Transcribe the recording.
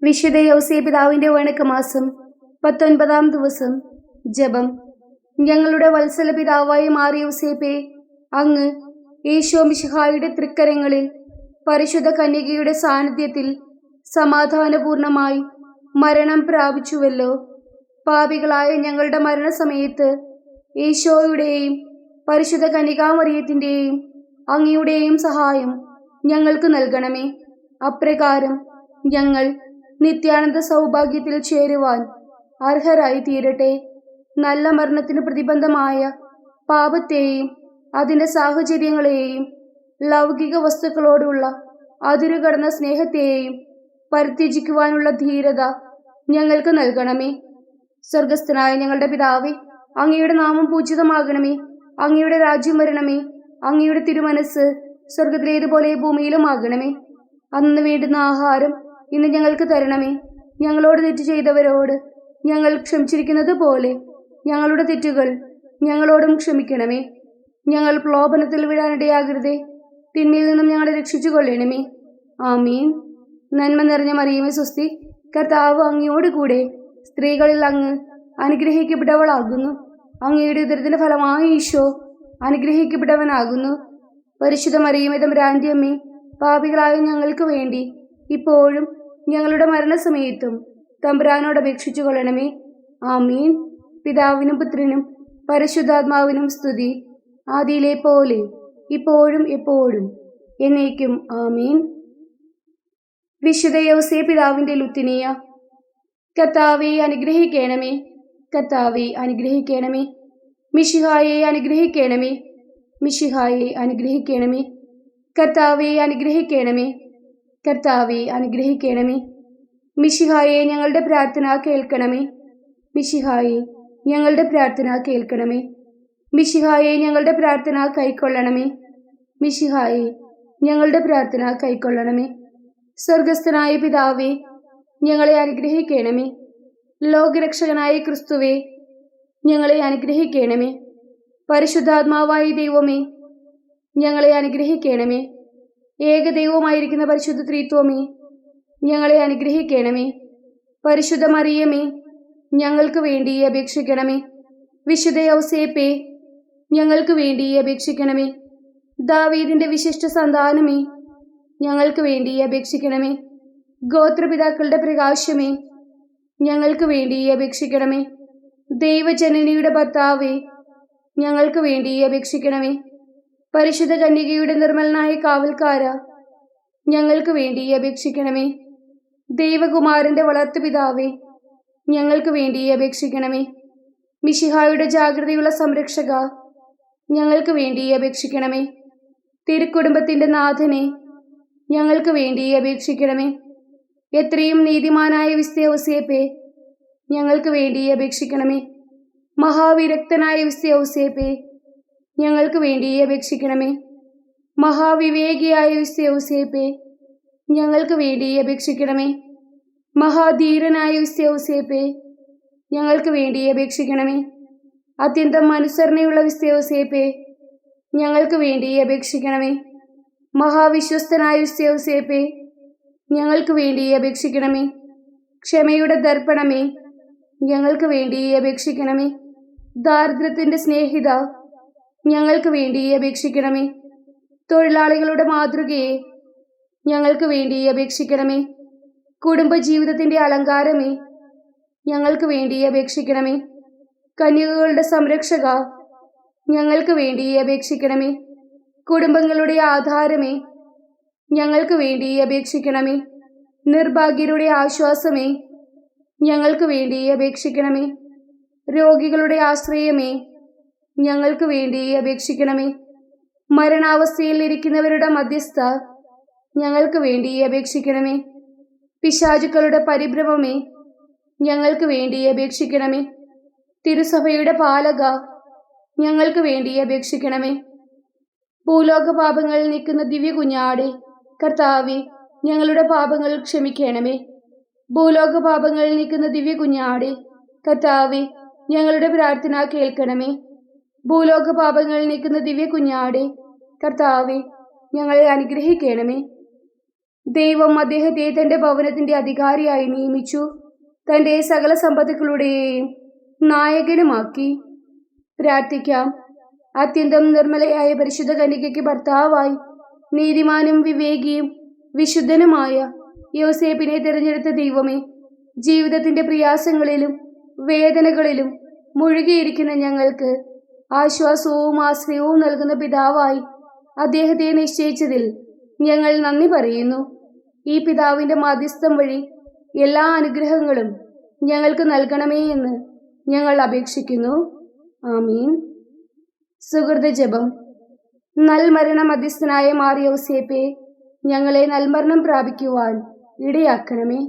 വിശുദ്ധ യൗസേ പിതാവിന്റെ വണക്കമാസം 19-ാം ദിവസം. ജപം. ഞങ്ങളുടെ വത്സല പിതാവായി മാറിയ യൗസേപ്പേ, അങ്ങ് ഈശോ മിശിഹായുടെ തൃക്കരങ്ങളിൽ പരിശുദ്ധ കന്യകയുടെ സാന്നിധ്യത്തിൽ സമാധാനപൂർണമായി മരണം പ്രാപിച്ചുവല്ലോ. പാപികളായ ഞങ്ങളുടെ മരണസമയത്ത് ഈശോയുടെയും പരിശുദ്ധ കന്യകാമറിയത്തിൻ്റെയും അങ്ങയുടെയും സഹായം ഞങ്ങൾക്ക് നൽകണമേ. അപ്രകാരം ഞങ്ങൾ നിത്യാനന്ദ സൗഭാഗ്യത്തിൽ ചേരുവാൻ അർഹരായി തീരട്ടെ. നല്ല മരണത്തിന് പ്രതിബന്ധമായ പാപത്തെയും അതിൻ്റെ സാഹചര്യങ്ങളെയും ലൗകിക വസ്തുക്കളോടുള്ള അതിരുകടന്ന സ്നേഹത്തെയും പരിത്യജിക്കുവാനുള്ള ധീരത ഞങ്ങൾക്ക് നൽകണമേ. സ്വർഗസ്ഥനായ ഞങ്ങളുടെ പിതാവേ, അങ്ങയുടെ നാമം പൂജിതമാകണമേ. അങ്ങയുടെ രാജ്യം വരണമേ. അങ്ങയുടെ തിരുമനസ് സ്വർഗത്തിലേതുപോലെ ഭൂമിയിലും ആകണമേ. അന്ന് വേണ്ടുന്ന ആഹാരം ഇന്ന് ഞങ്ങൾക്ക് തരണമേ. ഞങ്ങളോട് തെറ്റ് ചെയ്തവരോട് ഞങ്ങൾ ക്ഷമിച്ചിരിക്കുന്നത് പോലെ ഞങ്ങളുടെ തെറ്റുകൾ ഞങ്ങളോടും ക്ഷമിക്കണമേ. ഞങ്ങൾ പ്രലോഭനത്തിൽ വീഴാനിടയാകരുതേ. തിന്മയിൽ നിന്നും ഞങ്ങളെ രക്ഷിച്ചു കൊള്ളണമേ. ആമീൻ. നന്മ നിറഞ്ഞ മറിയമേ സ്വസ്തി, കർത്താവ് അങ്ങയോട് കൂടെ സ്ത്രീകളിൽ അങ്ങ് അനുഗ്രഹിക്കപ്പെട്ടവളാകുന്നു. അങ്ങയുടെ ഉദരത്തിന്റെ ഫലമായി ഈശോ അനുഗ്രഹിക്കപ്പെട്ടവനാകുന്നു. പരിശുദ്ധ മറിയമേ തമ്പുരാന്റെ അമ്മേ, പാപികളായ ഞങ്ങൾക്ക് വേണ്ടി ഇപ്പോഴും ഞങ്ങളുടെ മരണസമയത്തും തമ്പുരാനോട് അപേക്ഷിച്ചു കൊള്ളണമേ. ആമീൻ. പിതാവിനും പുത്രനും പരിശുദ്ധാത്മാവിനും സ്തുതി, ആദിയിലെ പോലെ ഇപ്പോഴും എപ്പോഴും എന്നേക്കും. ആമീൻ. വിശുദ്ധ യൗസേ പിതാവിന്റെ ലുത്തിനിയ. കർത്താവെ അനുഗ്രഹിക്കണമേ. കർത്താവെ അനുഗ്രഹിക്കണമേ. മിശിഹായെ അനുഗ്രഹിക്കണമേ. മിശിഹായെ അനുഗ്രഹിക്കണമേ. കർത്താവെ അനുഗ്രഹിക്കണമേ. കർത്താവെ അനുഗ്രഹിക്കണമേ. മിശിഹായെ ഞങ്ങളുടെ പ്രാർത്ഥന കേൾക്കണമേ. മിശിഹായെ ഞങ്ങളുടെ പ്രാർത്ഥന കേൾക്കണമേ. മിശിഹായെ ഞങ്ങളുടെ പ്രാർത്ഥന കൈക്കൊള്ളണമേ. മിശിഹായെ ഞങ്ങളുടെ പ്രാർത്ഥന കൈക്കൊള്ളണമേ. സ്വർഗസ്ഥനായ പിതാവേ, ഞങ്ങളെ അനുഗ്രഹിക്കണമേ. ലോകരക്ഷകനായ ക്രിസ്തുവേ, ഞങ്ങളെ അനുഗ്രഹിക്കണമേ. പരിശുദ്ധാത്മാവായ ദൈവമേ, ഞങ്ങളെ അനുഗ്രഹിക്കണമേ. ഏകദൈവമായിരിക്കുന്ന പരിശുദ്ധ ത്രിത്വമേ, ഞങ്ങളെ അനുഗ്രഹിക്കണമേ. പരിശുദ്ധ മറിയമേ, ഞങ്ങൾക്ക് വേണ്ടി അപേക്ഷിക്കണമേ. വിശുദ്ധ യൗസേപ്പേ, ഞങ്ങൾക്ക് വേണ്ടി അപേക്ഷിക്കണമേ. ദാവീദിന്റെ വിശിഷ്ട സന്താനമേ, ഞങ്ങൾക്ക് വേണ്ടി അപേക്ഷിക്കണമേ. ഗോത്രപിതാക്കളുടെ പ്രകാശമേ, ഞങ്ങൾക്ക് വേണ്ടി അപേക്ഷിക്കണമേ. ദൈവജനനിയുടെ ഭർത്താവേ, ഞങ്ങൾക്ക് വേണ്ടി അപേക്ഷിക്കണമേ. പരിശുദ്ധ കന്യകയുടെ നിർമ്മലനായ കാവൽക്കാര, ഞങ്ങൾക്ക് വേണ്ടി അപേക്ഷിക്കണമേ. ദൈവകുമാരന്റെ വളർത്തുപിതാവേ, ഞങ്ങൾക്ക് വേണ്ടി അപേക്ഷിക്കണമേ. മിശിഹായുടെ ജാഗ്രതയുള്ള സംരക്ഷക, ഞങ്ങൾക്ക് വേണ്ടി അപേക്ഷിക്കണമേ. തിരുക്കുടുംബത്തിന്റെ നാഥനെ, ഞങ്ങൾക്ക് വേണ്ടി അപേക്ഷിക്കണമേ. എത്രയും നീതിമാനായ വിശുദ്ധ യൗസേപ്പേ, ഞങ്ങൾക്ക് വേണ്ടി അപേക്ഷിക്കണമേ. മഹാവിരക്തനായ വിശുദ്ധ യൗസേപ്പേ, ഞങ്ങൾക്ക് വേണ്ടി അപേക്ഷിക്കണമേ. മഹാവിവേകിയായ വിശുദ്ധ യൗസേപ്പേ, ഞങ്ങൾക്ക് വേണ്ടി അപേക്ഷിക്കണമേ. മഹാധീരനായ വിശുദ്ധ യൗസേപ്പേ, ഞങ്ങൾക്ക് വേണ്ടി അപേക്ഷിക്കണമേ. അത്യന്തം അനുസരണയുള്ള വിശുദ്ധ യൗസേപ്പേ, ഞങ്ങൾക്ക് വേണ്ടി അപേക്ഷിക്കണമേ. മഹാവിശ്വസ്തനായ വിശുദ്ധ യൗസേപ്പേ, ഞങ്ങൾക്ക് വേണ്ടി അപേക്ഷിക്കണമേ. ക്ഷമയുടെ ദർപ്പണമേ, ഞങ്ങൾക്ക് വേണ്ടി അപേക്ഷിക്കണമേ. ദാരിദ്ര്യത്തിന്റെ സ്നേഹിത, ഞങ്ങൾക്ക് വേണ്ടി അപേക്ഷിക്കണമേ. തൊഴിലാളികളുടെ മാതൃകയെ, ഞങ്ങൾക്ക് വേണ്ടി അപേക്ഷിക്കണമേ. കുടുംബജീവിതത്തിന്റെ അലങ്കാരമേ, ഞങ്ങൾക്ക് വേണ്ടി അപേക്ഷിക്കണമേ. കന്യകകളുടെ സംരക്ഷക, ഞങ്ങൾക്ക് വേണ്ടി അപേക്ഷിക്കണമേ. കുടുംബങ്ങളുടെ ആധാരമേ, ഞങ്ങൾക്ക് വേണ്ടി അപേക്ഷിക്കണമേ. നിർഭാഗ്യരുടെ ആശ്വാസമേ, ഞങ്ങൾക്ക് വേണ്ടി അപേക്ഷിക്കണമേ. രോഗികളുടെ ആശ്രയമേ, ഞങ്ങൾക്ക് വേണ്ടി അപേക്ഷിക്കണമേ. മരണാവസ്ഥയിൽ ഇരിക്കുന്നവരുടെ മധ്യസ്ഥ, ഞങ്ങൾക്ക് വേണ്ടി അപേക്ഷിക്കണമേ. പിശാചുക്കളുടെ പരിഭ്രമമേ, ഞങ്ങൾക്ക് വേണ്ടി അപേക്ഷിക്കണമേ. തിരുസഭയുടെ പാലക, ഞങ്ങൾക്ക് വേണ്ടി അപേക്ഷിക്കണമേ. ഭൂലോക പാപങ്ങൾ നീക്കുന്ന ദിവ്യ കുഞ്ഞാടെ, കർത്താവെ ഞങ്ങളുടെ പാപങ്ങൾ ക്ഷമിക്കണമേ. ഭൂലോക പാപങ്ങൾ നീക്കുന്ന ദിവ്യ കുഞ്ഞാടെ, കർത്താവെ ഞങ്ങളുടെ പ്രാർത്ഥന കേൾക്കണമേ. ഭൂലോക പാപങ്ങൾ നീക്കുന്ന ദിവ്യ കുഞ്ഞാടെ, കർത്താവെ ഞങ്ങളെ അനുഗ്രഹിക്കണമേ. ദൈവം അദ്ദേഹത്തെ തന്റെ ഭവനത്തിന്റെ അധികാരിയായി നിയമിച്ചു. തന്റെ സകല സമ്പത്തുക്കളുടെയും നായകനുമാക്കി. പ്രാർത്ഥിക്കാം. അത്യന്തം നിർമ്മലയായ പരിശുദ്ധ കന്യകയ്ക്ക് ഭർത്താവായി നീതിമാനും വിവേകിയും വിശുദ്ധനുമായ യോസേപ്പിനെ തിരഞ്ഞെടുത്ത ദൈവമേ, ജീവിതത്തിന്റെ പ്രയാസങ്ങളിലും വേദനകളിലും മുഴുകിയിരിക്കുന്ന ഞങ്ങൾക്ക് ആശ്വാസവും ആശ്രയവും നൽകുന്ന പിതാവായി അദ്ദേഹത്തെ നിശ്ചയിച്ചതിൽ ഞങ്ങൾ നന്ദി പറയുന്നു. ഈ പിതാവിന്റെ മാധ്യസ്ഥം വഴി എല്ലാ അനുഗ്രഹങ്ങളും ഞങ്ങൾക്ക് നൽകണമേ എന്ന് ഞങ്ങൾ അപേക്ഷിക്കുന്നു. ആമീൻ. സുഹൃത ജപം. നൽമരണ മധ്യസ്ഥനായ മാർ യൗസേപ്പേ, ഞങ്ങളെ നൽമരണം പ്രാപിക്കുവാൻ ഇടയാക്കണമേ.